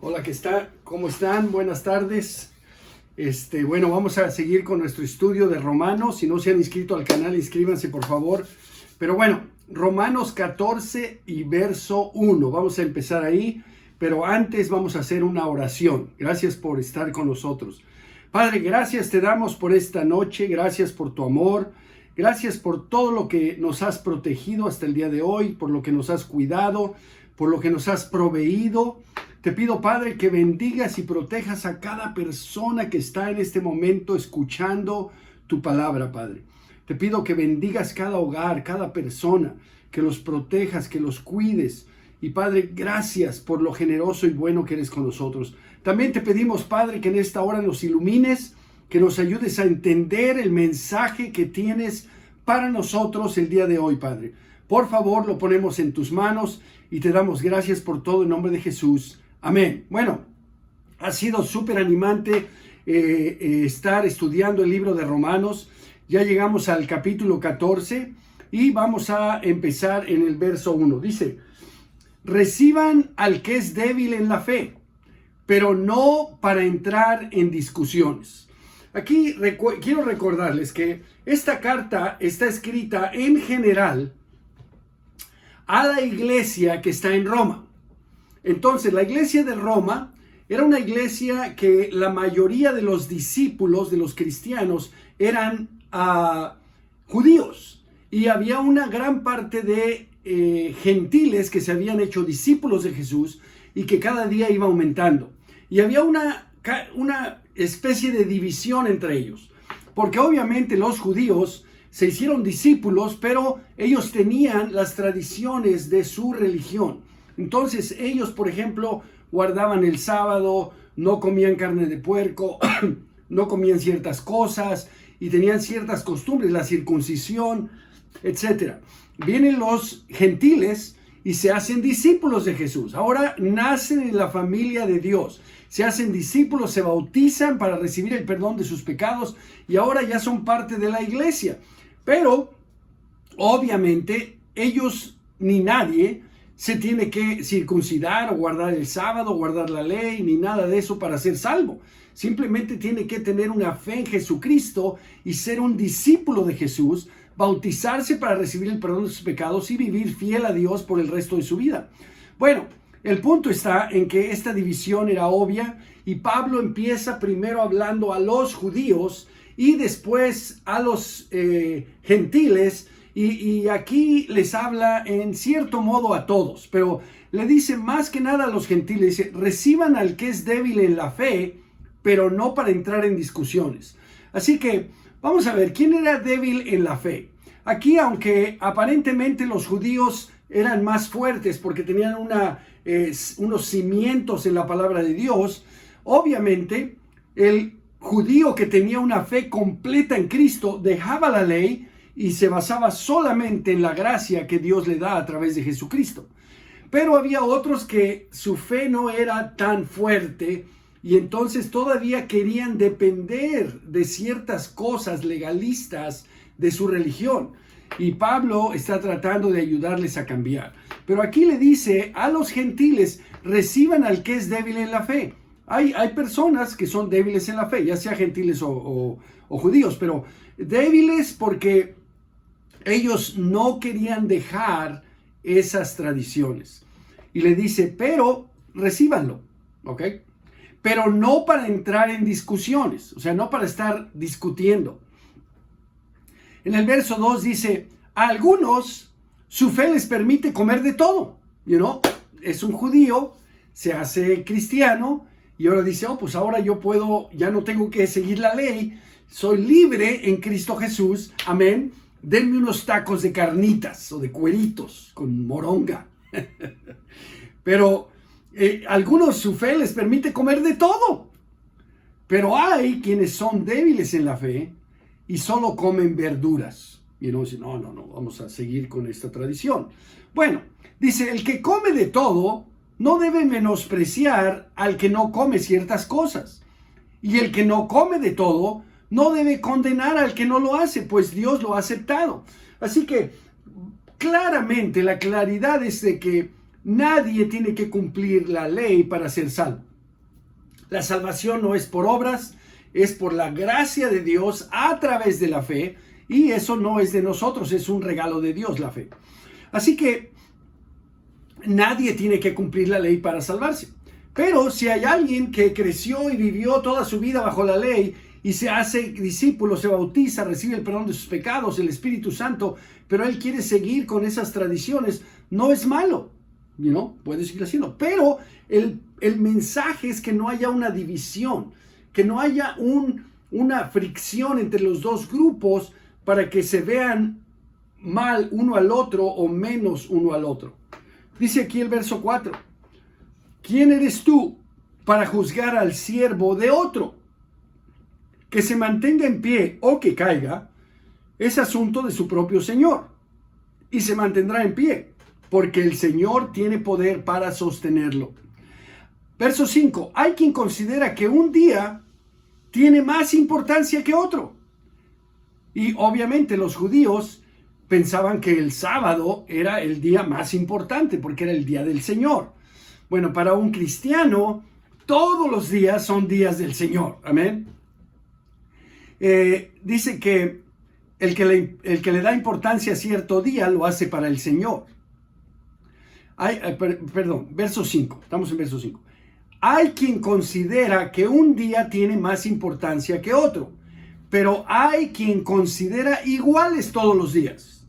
Hola, ¿cómo están? Buenas tardes. Bueno, vamos a seguir con nuestro estudio de Romanos. Si no se han inscrito al canal, inscríbanse por favor. Pero bueno, Romanos 14 y verso 1. Vamos a empezar ahí, pero antes vamos a hacer una oración. Gracias por estar con nosotros. Padre, gracias te damos por esta noche. Gracias por tu amor. Gracias por todo lo que nos has protegido hasta el día de hoy, por lo que nos has cuidado, por lo que nos has proveído. Te pido, Padre, que bendigas y protejas a cada persona que está en este momento escuchando tu palabra, Padre. Te pido que bendigas cada hogar, cada persona, que los protejas, que los cuides. Y, Padre, gracias por lo generoso y bueno que eres con nosotros. También te pedimos, Padre, que en esta hora nos ilumines, que nos ayudes a entender el mensaje que tienes para nosotros el día de hoy, Padre. Por favor, lo ponemos en tus manos y te damos gracias por todo en nombre de Jesús. Amén. Bueno, ha sido súper animante estar estudiando el libro de Romanos. Ya llegamos al capítulo 14 y vamos a empezar en el verso 1. Dice, reciban al que es débil en la fe, pero no para entrar en discusiones. Aquí quiero recordarles que esta carta está escrita en general a la iglesia que está en Roma. Entonces, la iglesia de Roma era una iglesia que la mayoría de los discípulos, de los cristianos, eran judíos. Y había una gran parte de gentiles que se habían hecho discípulos de Jesús y que cada día iba aumentando. Y había una especie de división entre ellos. Porque obviamente los judíos se hicieron discípulos, pero ellos tenían las tradiciones de su religión. Entonces ellos, por ejemplo, guardaban el sábado, no comían carne de puerco, no comían ciertas cosas y tenían ciertas costumbres, la circuncisión, etc. Vienen los gentiles y se hacen discípulos de Jesús. Ahora nacen en la familia de Dios. Se hacen discípulos, se bautizan para recibir el perdón de sus pecados y ahora ya son parte de la iglesia. Pero, obviamente, ellos ni nadie se tiene que circuncidar o guardar el sábado, guardar la ley, ni nada de eso para ser salvo. Simplemente tiene que tener una fe en Jesucristo y ser un discípulo de Jesús, bautizarse para recibir el perdón de sus pecados y vivir fiel a Dios por el resto de su vida. Bueno, el punto está en que esta división era obvia y Pablo empieza primero hablando a los judíos y después a los gentiles. Y aquí les habla en cierto modo a todos, pero le dice más que nada a los gentiles, dice, reciban al que es débil en la fe, pero no para entrar en discusiones. Así que vamos a ver, ¿quién era débil en la fe? Aquí, aunque aparentemente los judíos eran más fuertes porque tenían unos cimientos en la palabra de Dios, obviamente el judío que tenía una fe completa en Cristo dejaba la ley y se basaba solamente en la gracia que Dios le da a través de Jesucristo. Pero había otros que su fe no era tan fuerte y entonces todavía querían depender de ciertas cosas legalistas de su religión. Y Pablo está tratando de ayudarles a cambiar. Pero aquí le dice a los gentiles, reciban al que es débil en la fe. Hay personas que son débiles en la fe, ya sea gentiles o judíos, pero débiles porque ellos no querían dejar esas tradiciones. Y le dice, pero recíbanlo, ¿ok? Pero no para entrar en discusiones, o sea, no para estar discutiendo. En el verso 2 dice, a algunos su fe les permite comer de todo. Es un judío, se hace cristiano y ahora dice, pues ahora yo puedo, ya no tengo que seguir la ley, soy libre en Cristo Jesús, amén. Denme unos tacos de carnitas o de cueritos con moronga. Pero algunos su fe les permite comer de todo. Pero hay quienes son débiles en la fe y solo comen verduras. Y uno dice, no, vamos a seguir con esta tradición. Bueno, dice, el que come de todo no debe menospreciar al que no come ciertas cosas. Y el que no come de todo no debe condenar al que no lo hace, pues Dios lo ha aceptado. Así que claramente la claridad es de que nadie tiene que cumplir la ley para ser salvo. La salvación no es por obras, es por la gracia de Dios a través de la fe, y eso no es de nosotros, es un regalo de Dios la fe. Así que nadie tiene que cumplir la ley para salvarse. Pero si hay alguien que creció y vivió toda su vida bajo la ley y se hace discípulo, se bautiza, recibe el perdón de sus pecados, el Espíritu Santo, pero él quiere seguir con esas tradiciones, no es malo, puede seguir haciendo. Pero el mensaje es que no haya una división, que no haya una fricción entre los dos grupos para que se vean mal uno al otro o menos uno al otro. Dice aquí el verso 4. ¿Quién eres tú para juzgar al siervo de otro? Que se mantenga en pie o que caiga es asunto de su propio Señor, y se mantendrá en pie, porque el Señor tiene poder para sostenerlo. Verso 5. Hay quien considera que un día tiene más importancia que otro. Y obviamente los judíos pensaban que el sábado era el día más importante, porque era el día del Señor. Bueno, para un cristiano, todos los días son días del Señor. Amén. Dice que el que le da importancia a cierto día lo hace para el Señor. Verso 5. Estamos en verso 5. Hay quien considera que un día tiene más importancia que otro, pero hay quien considera iguales todos los días.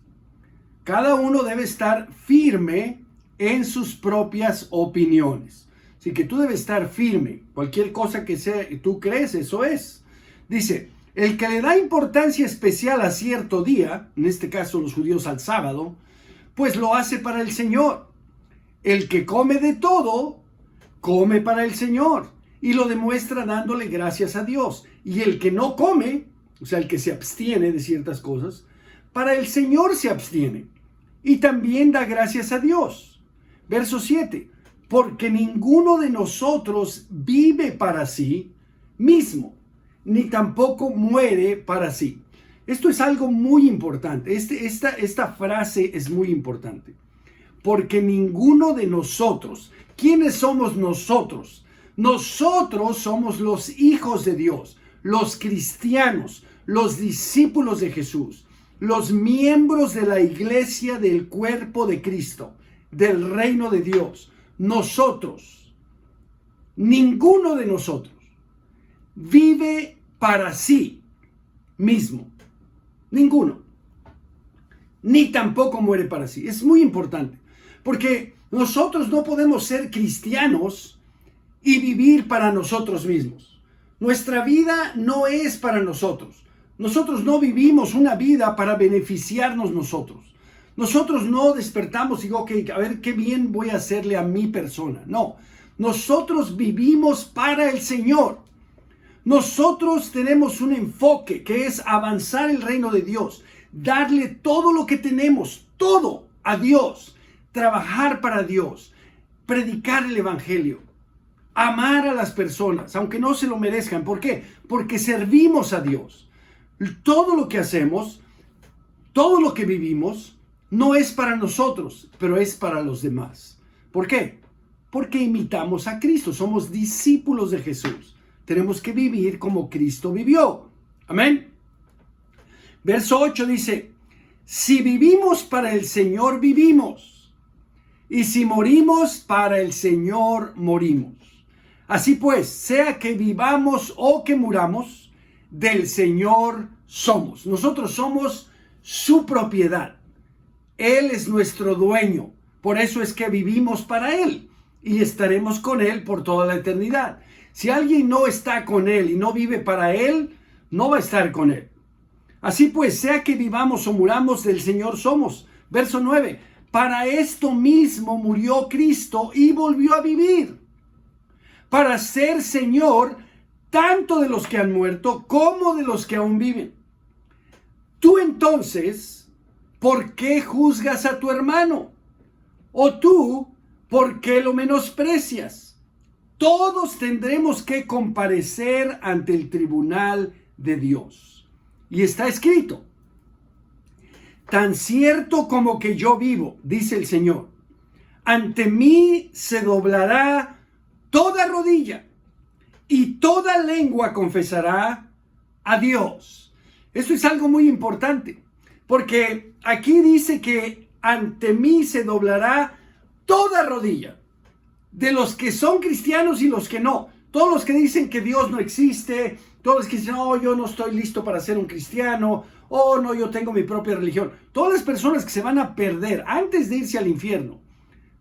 Cada uno debe estar firme en sus propias opiniones. Así que tú debes estar firme. Cualquier cosa que sea, tú crees, eso es. Dice, el que le da importancia especial a cierto día, en este caso los judíos al sábado, pues lo hace para el Señor. El que come de todo, come para el Señor, y lo demuestra dándole gracias a Dios. Y el que no come, o sea, el que se abstiene de ciertas cosas, para el Señor se abstiene, y también da gracias a Dios. Verso 7. Porque ninguno de nosotros vive para sí mismo, ni tampoco muere para sí. Esto es algo muy importante. Esta frase es muy importante. Porque ninguno de nosotros. ¿Quiénes somos nosotros? Nosotros somos los hijos de Dios, los cristianos, los discípulos de Jesús, los miembros de la iglesia del cuerpo de Cristo, del reino de Dios. Nosotros, ninguno de nosotros vive para sí mismo. Ninguno. Ni tampoco muere para sí. Es muy importante. Porque nosotros no podemos ser cristianos y vivir para nosotros mismos. Nuestra vida no es para nosotros. Nosotros no vivimos una vida para beneficiarnos nosotros. Nosotros no despertamos y digo, ok, a ver qué bien voy a hacerle a mi persona. No, nosotros vivimos para el Señor. Nosotros tenemos un enfoque que es avanzar el reino de Dios, darle todo lo que tenemos, todo a Dios, trabajar para Dios, predicar el evangelio, amar a las personas, aunque no se lo merezcan. ¿Por qué? Porque servimos a Dios. Todo lo que hacemos, todo lo que vivimos, no es para nosotros, pero es para los demás. ¿Por qué? Porque imitamos a Cristo, somos discípulos de Jesús. Tenemos que vivir como Cristo vivió. Amén. Verso 8 dice, si vivimos para el Señor, vivimos. Y si morimos, para el Señor morimos. Así pues, sea que vivamos o que muramos, del Señor somos. Nosotros somos su propiedad. Él es nuestro dueño. Por eso es que vivimos para Él y estaremos con Él por toda la eternidad. Si alguien no está con Él y no vive para Él, no va a estar con Él. Así pues, sea que vivamos o muramos, del Señor somos. Verso 9. Para esto mismo murió Cristo y volvió a vivir, para ser Señor tanto de los que han muerto como de los que aún viven. Tú entonces, ¿por qué juzgas a tu hermano? ¿O tú, por qué lo menosprecias? Todos tendremos que comparecer ante el tribunal de Dios. Y está escrito, tan cierto como que yo vivo, dice el Señor, ante mí se doblará toda rodilla y toda lengua confesará a Dios. Esto es algo muy importante, porque aquí dice que ante mí se doblará toda rodilla, de los que son cristianos y los que no. Todos los que dicen que Dios no existe, todos los que dicen, oh, yo no estoy listo para ser un cristiano, oh, no, yo tengo mi propia religión. Todas las personas que se van a perder antes de irse al infierno,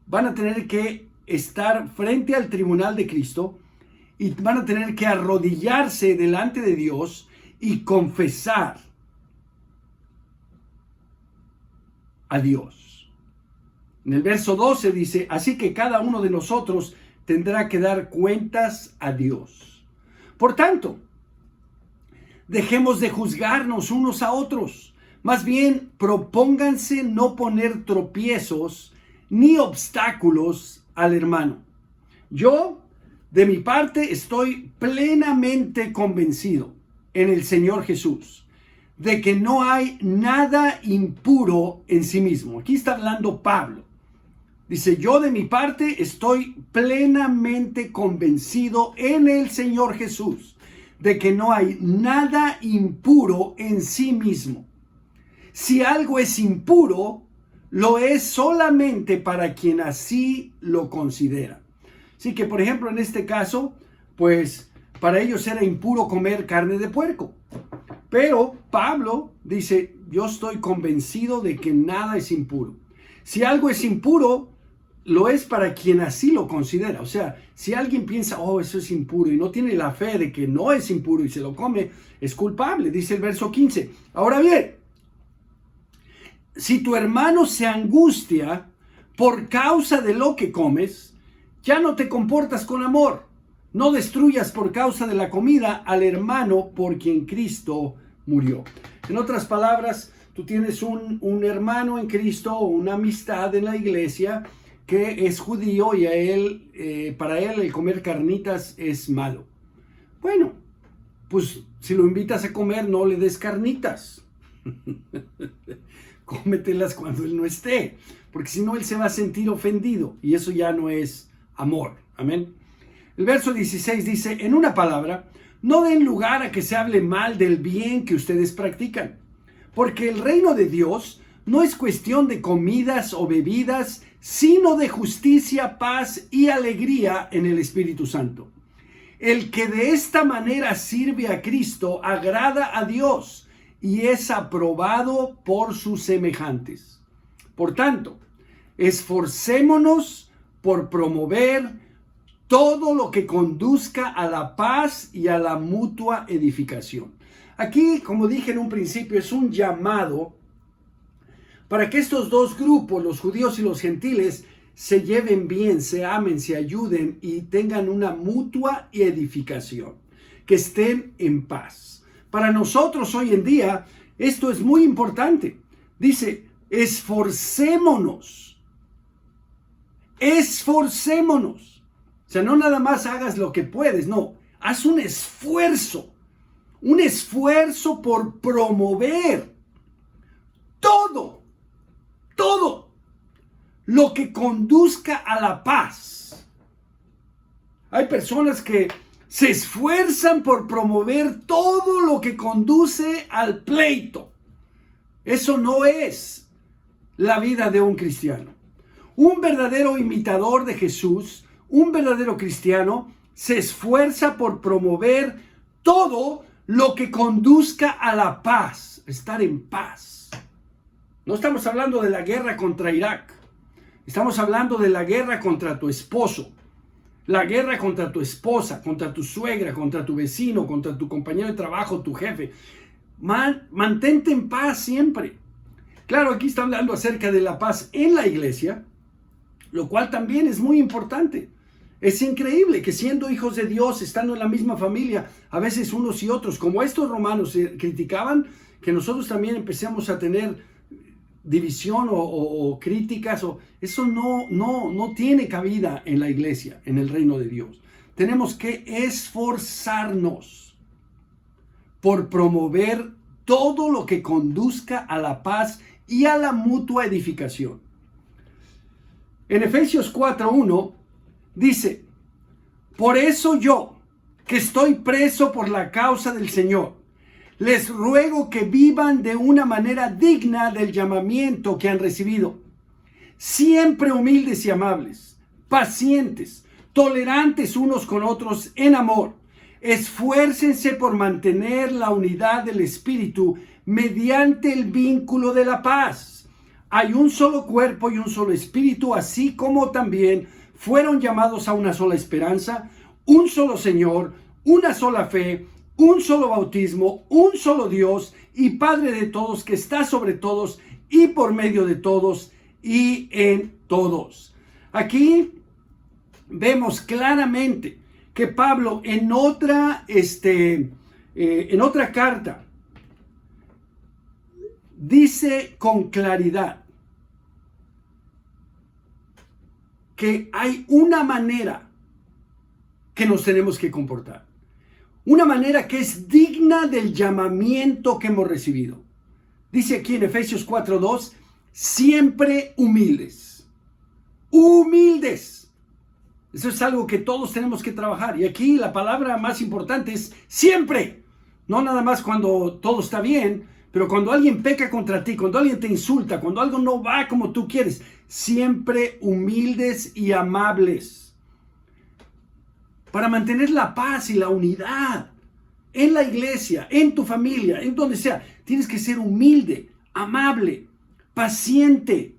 van a tener que estar frente al tribunal de Cristo y van a tener que arrodillarse delante de Dios y confesar a Dios. En el verso 12 dice, así que cada uno de nosotros tendrá que dar cuentas a Dios. Por tanto, dejemos de juzgarnos unos a otros. Más bien, propónganse no poner tropiezos ni obstáculos al hermano. Yo, de mi parte, estoy plenamente convencido en el Señor Jesús de que no hay nada impuro en sí mismo. Aquí está hablando Pablo. Dice, yo de mi parte estoy plenamente convencido en el Señor Jesús de que no hay nada impuro en sí mismo. Si algo es impuro, lo es solamente para quien así lo considera. Así que, por ejemplo, en este caso, pues para ellos era impuro comer carne de puerco. Pero Pablo dice, yo estoy convencido de que nada es impuro. Si algo es impuro, lo es para quien así lo considera. O sea, si alguien piensa, oh, eso es impuro y no tiene la fe de que no es impuro y se lo come, es culpable, dice el verso 15. Ahora bien, si tu hermano se angustia por causa de lo que comes, ya no te comportas con amor. No destruyas por causa de la comida al hermano por quien Cristo murió. En otras palabras, tú tienes un hermano en Cristo o una amistad en la iglesia que es judío y a él, para él el comer carnitas es malo. Bueno, pues si lo invitas a comer, no le des carnitas. Cómetelas cuando él no esté, porque si no él se va a sentir ofendido y eso ya no es amor. Amén. El verso 16 dice, en una palabra, no den lugar a que se hable mal del bien que ustedes practican, porque el reino de Dios no es cuestión de comidas o bebidas, sino de justicia, paz y alegría en el Espíritu Santo. El que de esta manera sirve a Cristo agrada a Dios y es aprobado por sus semejantes. Por tanto, esforcémonos por promover todo lo que conduzca a la paz y a la mutua edificación. Aquí, como dije en un principio, es un llamado para que estos dos grupos, los judíos y los gentiles, se lleven bien, se amen, se ayuden y tengan una mutua edificación, que estén en paz. Para nosotros hoy en día, esto es muy importante. Dice, esforcémonos. Esforcémonos. O sea, no nada más hagas lo que puedes, no. Haz un esfuerzo por promover todo lo que conduzca a la paz. Hay personas que se esfuerzan por promover todo lo que conduce al pleito. Eso no es la vida de un cristiano. Un verdadero imitador de Jesús, un verdadero cristiano, se esfuerza por promover todo lo que conduzca a la paz, estar en paz. No estamos hablando de la guerra contra Irak. Estamos hablando de la guerra contra tu esposo, la guerra contra tu esposa, contra tu suegra, contra tu vecino, contra tu compañero de trabajo, tu jefe. Mantente en paz siempre. Claro, aquí está hablando acerca de la paz en la iglesia, lo cual también es muy importante. Es increíble que siendo hijos de Dios, estando en la misma familia, a veces unos y otros, como estos romanos criticaban, que nosotros también empecemos a tener división o críticas. Eso no tiene cabida en la iglesia, en el reino de Dios. Tenemos que esforzarnos por promover todo lo que conduzca a la paz y a la mutua edificación. En Efesios 4:1 dice, por eso yo, que estoy preso por la causa del Señor. Les ruego que vivan de una manera digna del llamamiento que han recibido. Siempre humildes y amables, pacientes, tolerantes unos con otros en amor. Esfuércense por mantener la unidad del Espíritu mediante el vínculo de la paz. Hay un solo cuerpo y un solo Espíritu, así como también fueron llamados a una sola esperanza, un solo Señor, una sola fe, un solo bautismo, un solo Dios y Padre de todos, que está sobre todos y por medio de todos y en todos. Aquí vemos claramente que Pablo en otra carta dice con claridad que hay una manera que nos tenemos que comportar. Una manera que es digna del llamamiento que hemos recibido. Dice aquí en Efesios 4:2, siempre humildes. Humildes. Eso es algo que todos tenemos que trabajar. Y aquí la palabra más importante es siempre. No nada más cuando todo está bien, pero cuando alguien peca contra ti, cuando alguien te insulta, cuando algo no va como tú quieres, siempre humildes y amables. Para mantener la paz y la unidad en la iglesia, en tu familia, en donde sea, tienes que ser humilde, amable, paciente,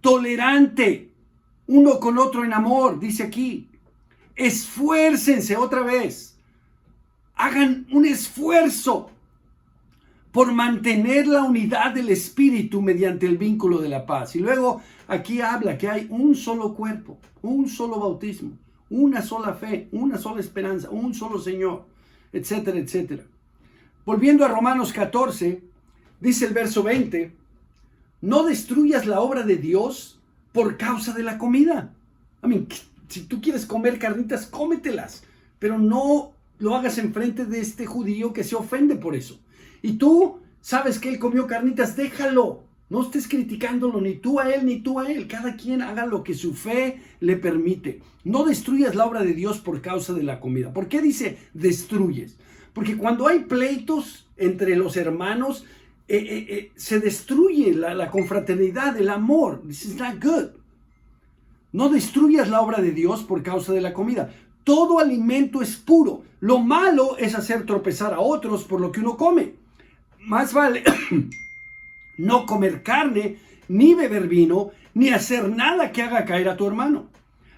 tolerante, uno con otro en amor, dice aquí. Esfuércense otra vez. Hagan un esfuerzo por mantener la unidad del Espíritu mediante el vínculo de la paz. Y luego aquí habla que hay un solo cuerpo, un solo bautismo, una sola fe, una sola esperanza, un solo Señor, etcétera, etcétera. Volviendo a Romanos 14, dice el verso 20, no destruyas la obra de Dios por causa de la comida. Si tú quieres comer carnitas, cómetelas, pero no lo hagas enfrente de este judío que se ofende por eso. Y tú sabes que él comió carnitas, déjalo. No estés criticándolo, ni tú a él, ni tú a él. Cada quien haga lo que su fe le permite. No destruyas la obra de Dios por causa de la comida. ¿Por qué dice destruyes? Porque cuando hay pleitos entre los hermanos, se destruye la confraternidad, el amor. This is not good. No destruyas la obra de Dios por causa de la comida. Todo alimento es puro. Lo malo es hacer tropezar a otros por lo que uno come. Más vale no comer carne, ni beber vino, ni hacer nada que haga caer a tu hermano.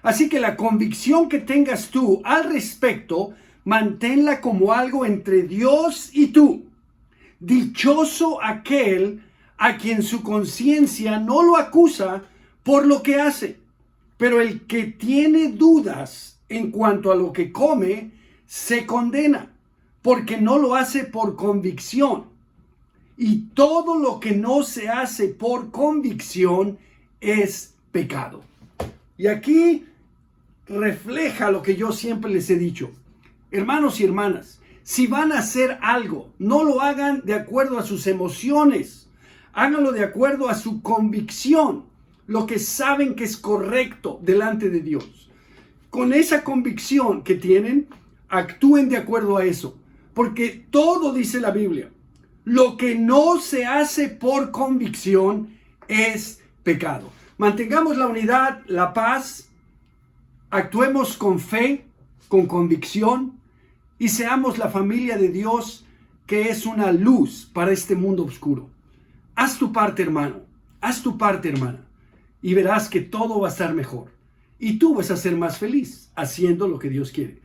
Así que la convicción que tengas tú al respecto, manténla como algo entre Dios y tú. Dichoso aquel a quien su conciencia no lo acusa por lo que hace. Pero el que tiene dudas en cuanto a lo que come, se condena, porque no lo hace por convicción. Y todo lo que no se hace por convicción es pecado. Y aquí refleja lo que yo siempre les he dicho. Hermanos y hermanas, si van a hacer algo, no lo hagan de acuerdo a sus emociones. Háganlo de acuerdo a su convicción, lo que saben que es correcto delante de Dios. Con esa convicción que tienen, actúen de acuerdo a eso. Porque todo dice la Biblia. Lo que no se hace por convicción es pecado. Mantengamos la unidad, la paz, actuemos con fe, con convicción y seamos la familia de Dios que es una luz para este mundo oscuro. Haz tu parte, hermano, haz tu parte, hermana, y verás que todo va a estar mejor. Y tú vas a ser más feliz haciendo lo que Dios quiere.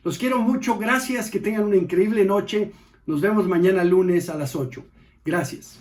Los quiero mucho, gracias, que tengan una increíble noche. Nos vemos mañana lunes a las 8. Gracias.